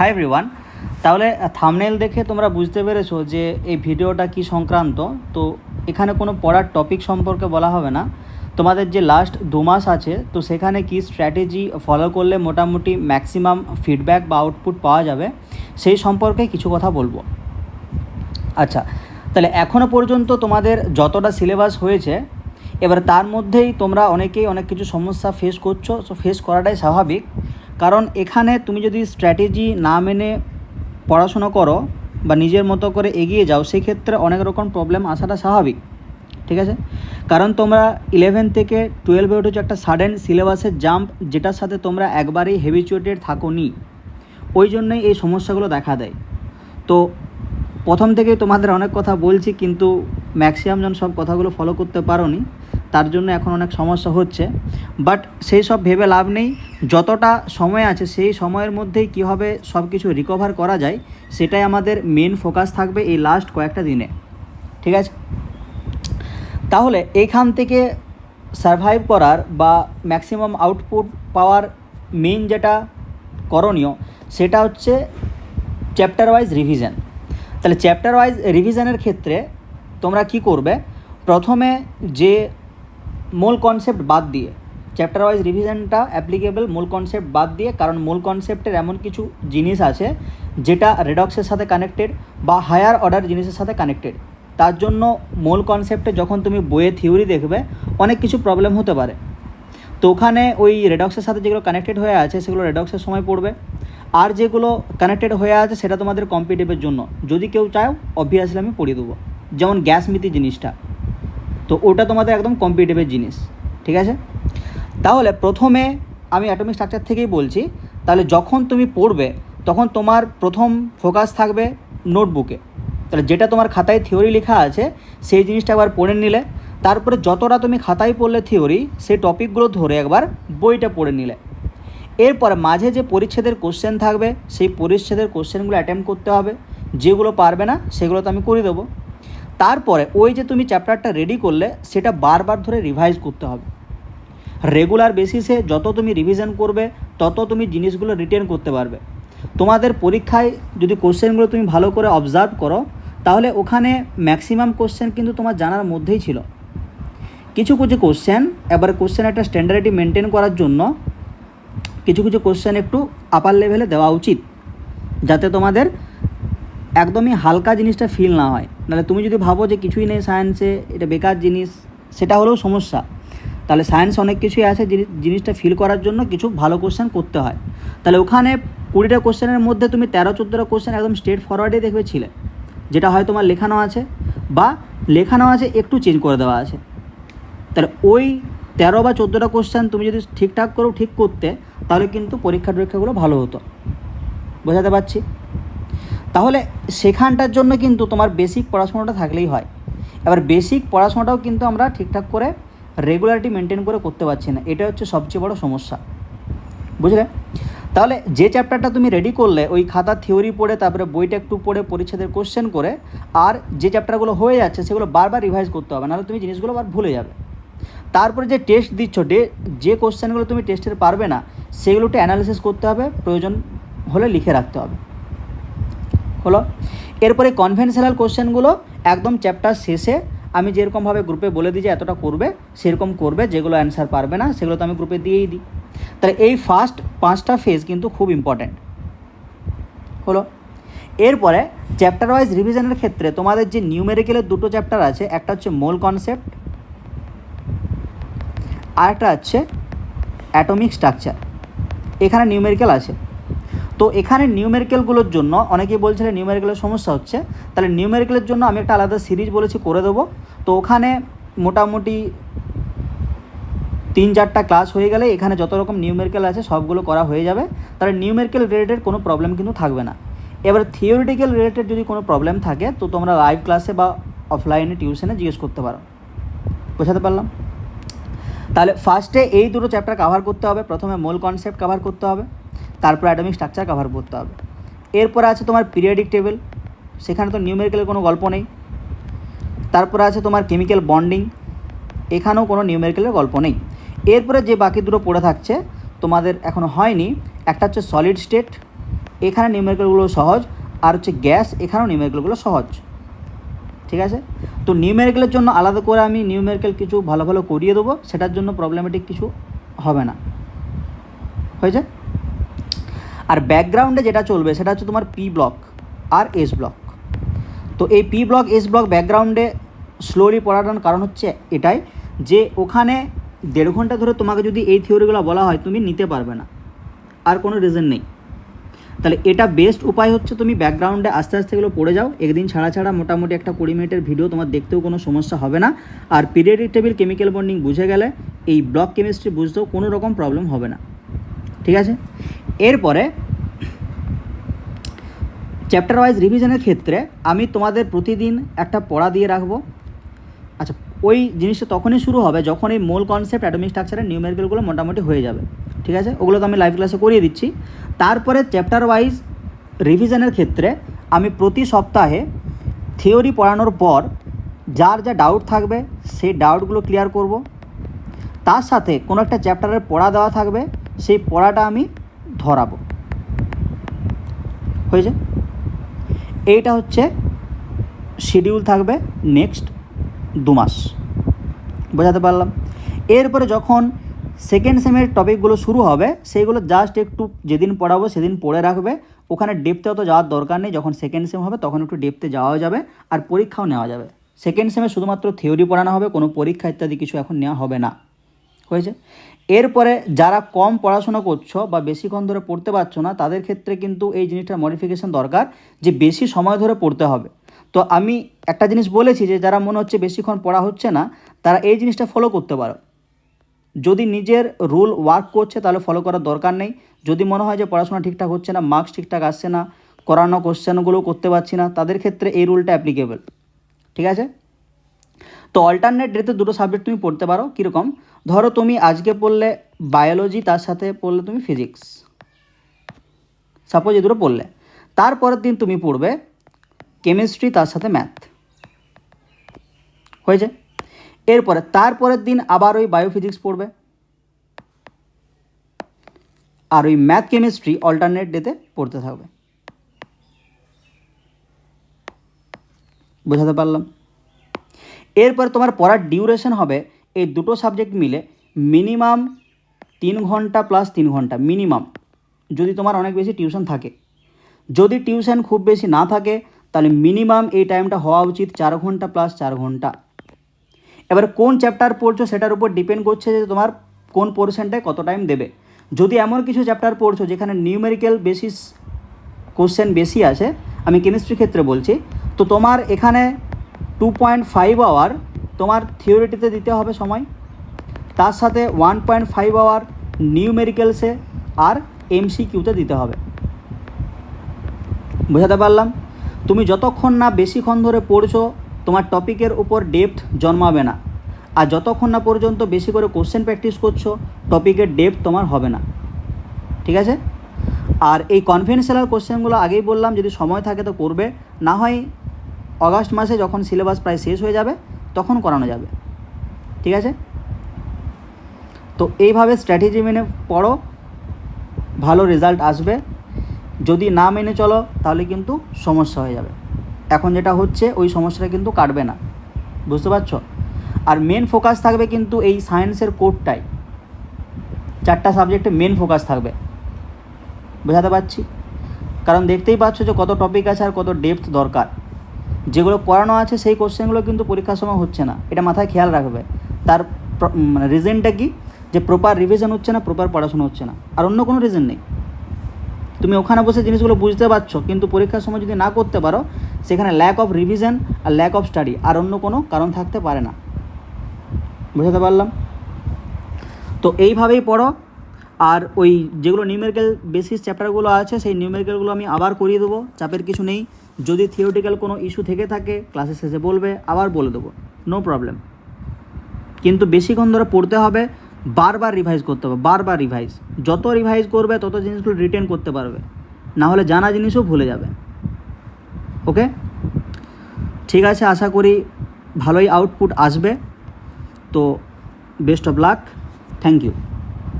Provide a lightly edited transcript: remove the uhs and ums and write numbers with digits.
Hi everyone. তাহলে thumbnail দেখে তোমরা বুঝতে পেরেছো যে এই ভিডিওটা কি সংক্রান্ত। তো এখানে কোনো পড়ার টপিক সম্পর্কে বলা হবে না। তোমাদের যে লাস্ট 2 মাস আছে, তো সেখানে কি স্ট্র্যাটেজি ফলো করলে মোটামুটি ম্যাক্সিমাম ফিডব্যাক বা আউটপুট পাওয়া যাবে, সেই সম্পর্কে কিছু কথা বলবো। আচ্ছা, তাহলে এখনও পর্যন্ত তোমাদের যতটা সিলেবাস হয়েছে, এবার তার মধ্যেই তোমরা অনেকেই অনেক কিছু সমস্যা ফেস করছো। সো ফেস করাটাই স্বাভাবিক, কারণ এখানে তুমি যদি স্ট্র্যাটেজি না মেনে পড়াশুনো করো বা নিজের মতো করে এগিয়ে যাও, সেই ক্ষেত্রে অনেক রকম প্রবলেম আসাটা স্বাভাবিক। ঠিক আছে, কারণ তোমরা 11 থেকে 12-এ উঠেছো একটা সাডেন সিলেবাসের জাম্প, যেটার সাথে তোমরা একবারেই হেবিচুয়েটেড থাকো নি, ওই জন্যই এই সমস্যাগুলো দেখা দেয়। তো প্রথম থেকেই তোমাদের অনেক কথা বলছি, কিন্তু ম্যাক্সিমাম জন সব কথাগুলো ফলো করতে পারোনি, তার জন্য এখন অনেক সমস্যা হচ্ছে। বাট সেই সব ভেবে লাভ নেই। যতটা সময় আছে সেই সময়ের মধ্যেই কীভাবে সব কিছু রিকভার করা যায়, সেটাই আমাদের মেন ফোকাস থাকবে এই লাস্ট কয়েকটা দিনে। ঠিক আছে, তাহলে এইখান থেকে সারভাইভ করার বা ম্যাক্সিমাম আউটপুট পাওয়ার মেন যেটা করণীয়, সেটা হচ্ছে চ্যাপ্টার ওয়াইজ রিভিশন। তাহলে চ্যাপ্টার ওয়াইজ রিভিশনের ক্ষেত্রে তোমরা কি করবে, প্রথমে যে মূল কনসেপ্ট বাদ দিয়ে, চ্যাপ্টার ওয়াইজ রিভিশনটা অ্যাপ্লিকেবল মূল কনসেপ্ট বাদ দিয়ে, কারণ মূল কনসেপ্টের এমন কিছু জিনিস আছে যেটা রেডক্সের সাথে কানেক্টেড বা হায়ার অর্ডার জিনিসের সাথে কানেক্টেড। তার জন্য মূল কনসেপ্টে যখন তুমি বইয়ে থিওরি দেখবে, অনেক কিছু প্রবলেম হতে পারে। তো ওখানে ওই রেডক্সের সাথে যেগুলো কানেক্টেড হয়ে আছে সেগুলো রেডক্সের সময় পড়বে, আর যেগুলো কানেক্টেড হয়ে আছে সেটা তোমাদের কম্পিটিটিভের জন্য যদি কেউ চাও, অবভিয়াসলি আমি পড়িয়ে দেবো। যেমন গ্যাস মিতি জিনিসটা, তো ওটা তোমাদের একদম কম্পিটিটিভের জিনিস। ঠিক আছে, তাহলে প্রথমে আমি অ্যাটমিক স্ট্রাকচার থেকেই বলছি। তাহলে যখন তুমি পড়বে, তখন তোমার প্রথম ফোকাস থাকবে নোটবুকে। তাহলে যেটা তোমার খাতায় থিওরি লেখা আছে সেই জিনিসটা একবার পড়ে নিলে, তারপরে যতটা তুমি খাতায় পড়লে থিওরি, সেই টপিকগুলো ধরে একবার বইটা পড়ে নিলে। এরপর মাঝে যে পরিচ্ছেদের কোশ্চেন থাকবে, সেই পরিচ্ছেদের কোশ্চেনগুলো অ্যাটেম্প করতে হবে। যেগুলো পারবে না সেগুলো তো আমি করে দেবো। তারপরে ওই যে তুমি চ্যাপ্টারটা রেডি করলে, সেটা বারবার ধরে রিভাইজ করতে হবে। রেগুলার বেসিসে যত তুমি রিভিশন করবে, তত তুমি জিনিসগুলো রিটেন করতে পারবে। তোমাদের পরীক্ষায় যদি কোশ্চেনগুলো তুমি ভালো করে অবজার্ভ করো, তাহলে ওখানে ম্যাক্সিমাম কোশ্চেন কিন্তু তোমার জানার মধ্যেই ছিল। কিছু কিছু কোশ্চেন, এবার কোশ্চেন একটা স্ট্যান্ডার্ডিটি মেনটেন করার জন্য কিছু কিছু কোশ্চেন একটু আপার লেভেলে দেওয়া উচিত, যাতে তোমাদের একদমই হালকা জিনিসটা ফিল না হয়। নাহলে তুমি যদি ভাবো যে কিছুই নেই সায়েন্সে, এটা বেকার জিনিস, সেটা হলেও সমস্যা। তাহলে সায়েন্স অনেক কিছুই আছে, জিনিসটা ফিল করার জন্য কিছু ভালো কোশ্চেন করতে হয়। তাহলে ওখানে 20টা কোশ্চেনের মধ্যে তুমি 13-14টা কোশ্চেন একদম স্ট্রেট ফরওয়ার্ডে দেখবে ছিলে, যেটা হয় তোমার লেখানো আছে বা লেখানো আছে একটু চেঞ্জ করে দেওয়া আছে। তাহলে ওই 13 বা 14টা কোশ্চেন তুমি যদি ঠিকঠাক করেও ঠিক করতে, তাহলে কিন্তু পরীক্ষাগুলো ভালো হতো। বোঝাতে পারছি? তাহলে সেখানটার জন্য কিন্তু তোমার বেসিক পড়াশোনাটা থাকলেই হয়। এবার বেসিক পড়াশোনাটাও কিন্তু আমরা ঠিকঠাক করে রেগুলারিটি মেনটেন করে করতে পারছি না, এটা হচ্ছে সবচেয়ে বড় সমস্যা। বুঝলে? তাহলে যে চ্যাপ্টারটা তুমি রেডি করলে, ওই খাতার থিওরি পড়ে, তারপরে বইটা একটু পড়ে, পরিচ্ছেদের কোশ্চেন করে, আর যে চ্যাপ্টারগুলো হয়ে যাচ্ছে সেগুলো বারবার রিভাইজ করতে হবে, নাহলে তুমি জিনিসগুলো আবার ভুলে যাবে। তারপরে যে টেস্ট দিচ্ছ, যে কোশ্চেনগুলো তুমি টেস্টের পারবে না, সেগুলো একটু অ্যানালিসিস করতে হবে, প্রয়োজন হলে লিখে রাখতে হবে। হলো? এরপরে কনভেনশনাল কোশ্চেনগুলো একদম চ্যাপ্টার শেষে আমি যেরকমভাবে গ্রুপে বলে দিই যে এতটা করবে, সেরকম করবে। যেগুলো অ্যান্সার পারবে না সেগুলো তো আমি গ্রুপে দিয়েই দিই। তাহলে এই ফার্স্ট 5টা ফেজ কিন্তু খুব ইম্পর্ট্যান্ট। হলো? এরপরে চ্যাপ্টার ওয়াইজ রিভিশনের ক্ষেত্রে তোমাদের যে নিউমেরিক্যালের 2টো চ্যাপ্টার আছে, একটা হচ্ছে মোল কনসেপ্ট, আর একটা হচ্ছে অ্যাটমিক স্ট্রাকচার। এখানে নিউমেরিক্যাল আছে। তো এখানে নিউমেরিক্যালগুলোর জন্য অনেকেই বলছিলেন নিউমেরিক্যালের সমস্যা হচ্ছে, তাহলে নিউমেরিক্যালের জন্য আমি একটা আলাদা সিরিজ বলেছি করে দেবো। তো ওখানে মোটামুটি 3-4টা ক্লাস হয়ে গেলে এখানে যত রকম নিউমেরিক্যাল আছে সবগুলো করা হয়ে যাবে। তাহলে নিউমেরিক্যাল রিলেটেড কোনো প্রবলেম কিন্তু থাকবে না। এবার থিওরিটিক্যাল রিলেটেড যদি কোনো প্রবলেম থাকে, তো তোমরা লাইভ ক্লাসে বা অফলাইনে টিউশনে জিজ্ঞেস করতে পারো। বোঝাতে পারলাম? তাহলে ফার্স্টে এই 2টো চ্যাপ্টার কভার করতে হবে। প্রথমে মূল কনসেপ্ট কভার করতে হবে, তারপর অ্যাটমিক স্ট্রাকচার কভার করতে হবে। এরপরে আছে তোমার পিরিয়ডিক টেবিল, সেখানে তো নিউমেরিক্যালের কোনো গল্প নেই। তারপরে আছে তোমার কেমিক্যাল বন্ডিং, এখানেও কোনো নিউমেরিক্যালের গল্প নেই। এরপরে যে বাকি 2টো পড়ে থাকছে, তোমাদের এখনও হয়নি, একটা হচ্ছে সলিড স্টেট, এখানে নিউমেরিক্যালগুলো সহজ, আর হচ্ছে গ্যাস এখানেও নিউমেরিক্যালগুলো সহজ। ঠিক আছে, তো নিউমেরিক্যালের জন্য আলাদা করে আমি নিউমেরিক্যাল কিছু ভালো ভালো করিয়ে দেবো, সেটার জন্য প্রবলেমেটিক কিছু হবে না, হয়েছে। আর ব্যাকগ্রাউন্ডে যেটা চলবে সেটা হচ্ছে তোমার পি ব্লক আর এস ব্লক। তো এই পি ব্লক এস ব্লক ব্যাকগ্রাউন্ডে স্লোলি পড়ানোর কারণ হচ্ছে এটাই যে ওখানে 1.5 ঘন্টা ধরে তোমাকে যদি এই থিওরিগুলো বলা হয় তুমি নিতে পারবে না, আর কোনো রিজন নেই। তাহলে এটা বেস্ট উপায় হচ্ছে তুমি ব্যাকগ্রাউন্ডে আস্তে আস্তে এগুলো পড়ে যাও, একদিন ছাড়া ছাড়া মোটামুটি একটা 20 মিনিটের ভিডিও তোমার দেখতেও কোনো সমস্যা হবে না। আর পিরিয়ডিক টেবিল, কেমিক্যাল বন্ডিং বুঝে গেলে এই ব্লক কেমিস্ট্রি বুঝতেও কোনো রকম প্রবলেম হবে না। ঠিক আছে, এরপরে চ্যাপ্টার ওয়াইজ রিভিশনের ক্ষেত্রে আমি তোমাদের প্রতিদিন একটা পড়া দিয়ে রাখবো। আচ্ছা, ওই জিনিসটা তখনই শুরু হবে যখন এই মোল কনসেপ্ট, অ্যাটমিক স্ট্রাকচারের নিউমেরিক্যালগুলো মোটামুটি হয়ে যাবে। ঠিক আছে, ওগুলো তো আমি লাইভ ক্লাসে করিয়ে দিচ্ছি। তারপরে চ্যাপ্টার ওয়াইজ রিভিশনের ক্ষেত্রে আমি প্রতি সপ্তাহে থিওরি পড়ানোর পর যার যা ডাউট থাকবে সেই ডাউটগুলো ক্লিয়ার করব। তার সাথে কোনো একটা চ্যাপ্টারের পড়া দেওয়া থাকবে, সেই পড়াটা আমি ধরাবো। হয়েছে, এইটা হচ্ছে শিডিউল থাকবে নেক্সট 2 মাস, বোঝাতে পারলাম। এরপরে যখন সেকেন্ড সেমের টপিকগুলো শুরু হবে সেইগুলো জাস্ট একটু যেদিন পড়াবো সেদিন পড়ে রাখবে, ওখানে ডেপথে অত যাওয়ার দরকার নেই। যখন সেকেন্ড সেম হবে তখন একটু ডেপথে যাওয়া যাবে, আর পরীক্ষাও নেওয়া যাবে। সেকেন্ড সেমে শুধুমাত্র থিওরি পড়ানো হবে, কোনো পরীক্ষা ইত্যাদি কিছু এখন নেওয়া হবে না। হয়েছে, এরপরে যারা কম পড়াশোনা করছো বা বেশিক্ষণ ধরে পড়তে পারছো না তাদের ক্ষেত্রে কিন্তু এই জিনিসটার মডিফিকেশন দরকার, যে বেশি সময় ধরে পড়তে হবে। তো আমি একটা জিনিস বলেছি যে যারা মনে হচ্ছে বেশিক্ষণ পড়া হচ্ছে না তারা এই জিনিসটা ফলো করতে পারো। যদি নিজের রুল ওয়ার্ক করছে তাহলে ফলো করার দরকার নেই। যদি মনে হয় যে পড়াশোনা ঠিকঠাক হচ্ছে না, মার্কস ঠিকঠাক আসছে না, করানো কোশ্চেনগুলো করতে পারছি না, তাদের ক্ষেত্রে এই রুলটা অ্যাপ্লিকেবল। ঠিক আছে, তো অল্টারনেট ডেতে দুটো সাবজেক্ট তুমি পড়তে পারো। কীরকম, ধরো তুমি আজকে পড়লে বায়োলজি, তার সাথে পড়লে তুমি ফিজিক্স, সাপোজ এই দুটো পড়লে। তারপরের দিন তুমি পড়বে কেমিস্ট্রি, তার সাথে ম্যাথ। হয়েছে, এরপরে তারপরের দিন আবার ওই বায়োফিজিক্স পড়বে, আর ওই ম্যাথ কেমিস্ট্রি অল্টারনেট ডেতে পড়তে থাকবে। বোঝাতে পারলাম? এরপর তোমার পড়ার ডিউরেশন হবে এই দুটো সাবজেক্ট মিলে মিনিমাম 3 ঘন্টা প্লাস 3 ঘন্টা মিনিমাম, যদি তোমার অনেক বেশি টিউশন থাকে। যদি টিউশন খুব বেশি না থাকে তাহলে মিনিমাম এই টাইমটা হওয়া উচিত 4 ঘন্টা প্লাস 4 ঘন্টা। এবার কোন চ্যাপ্টার পড়ছো সেটার উপর ডিপেন্ড করছে যে তোমার কোন পোর্শনটায় কত টাইম দেবে। যদি এমন কিছু চ্যাপ্টার পড়ছো যেখানে নিউমেরিক্যাল বেসিস কোশ্চেন বেশি আছে, আমি কেমিস্ট্রির ক্ষেত্রে বলছি, তো তোমার এখানে 2.5 আওয়ার তোমার থিওরিটিতে দিতে হবে সময়, তার সাথে 1.5 আওয়ার নিউমেরিক্যালসে আর এমসিকিউতে দিতে হবে। বোঝাতে পারলাম? তুমি যতক্ষণ না বেশিক্ষণ ধরে পড়ছো তোমার টপিকের উপর ডেপথ জন্মাবে না, আর যতক্ষণ না পর্যন্ত বেশি করে কোশ্চেন প্র্যাকটিস করছো টপিকের ডেপথ তোমার হবে না। ঠিক আছে, আর এই কনভেনশনাল কোশ্চেনগুলো আগেই বললাম যদি সময় থাকে তো করবে, না হয় অগাস্ট মাসে যখন সিলেবাস প্রায় শেষ হয়ে যাবে তখন করানো যাবে। ঠিক আছে, তো এইভাবে স্ট্র্যাটেজি মেনে পড়ো, ভালো রেজাল্ট আসবে। যদি না মেনে চলো তাহলে কিন্তু সমস্যা হয়ে যাবে। এখন যেটা হচ্ছে ওই সমস্যাটা কিন্তু কাটবে না, বুঝতে পারছো? আর মেন ফোকাস থাকবে কিন্তু এই সায়েন্সের কোডটাই, 4টা সাবজেক্টে মেন ফোকাস থাকবে। বোঝাতে পারছি? কারণ দেখতেই পাচ্ছ যে কত টপিক আছে আর কত ডেপথ দরকার। যেগুলো করানো আছে সেই কোশ্চেনগুলো কিন্তু পরীক্ষার সময় হচ্ছে না, এটা মাথায় খেয়াল রাখবে। তার মানে রিজনটা কি, যে প্রপার রিভিশন হচ্ছে না, প্রপার পড়াশোনা হচ্ছে না, আর অন্য কোনো রিজন নেই। তুমি ওখানে বসে জিনিসগুলো বুঝতে পারছো কিন্তু পরীক্ষার সময় যদি না করতে পারো সেখানে ল্যাক অফ রিভিশন আর ল্যাক অফ স্টাডি, আর অন্য কোনো কারণ থাকতে পারে না। বুঝাতে পারলাম? তো এইভাবেই পড়ো। আর ওই যেগুলো নিউমেরিক্যাল বেসিস চ্যাপ্টারগুলো আছে সেই নিউমেরিক্যালগুলো আমি আবার করিয়ে দেবো, চাপের কিছু নেই। যদি থিওরিটিক্যাল কোনো ইস্যু থেকে থাকে ক্লাসের শেষে বলবে, আবার বলে দেবো, নো প্রবলেম। কিন্তু বেশিক্ষণ ধরে পড়তে হবে, বারবার রিভাইজ করতে হবে, বারবার রিভাইজ। যত রিভাইজ করবে তত জিনিসগুলো রিটেন করতে পারবে, না হলে জানা জিনিসও ভুলে যাবে। ওকে, ঠিক আছে, আশা করি ভালোই আউটপুট আসবে। তো best of luck, thank you.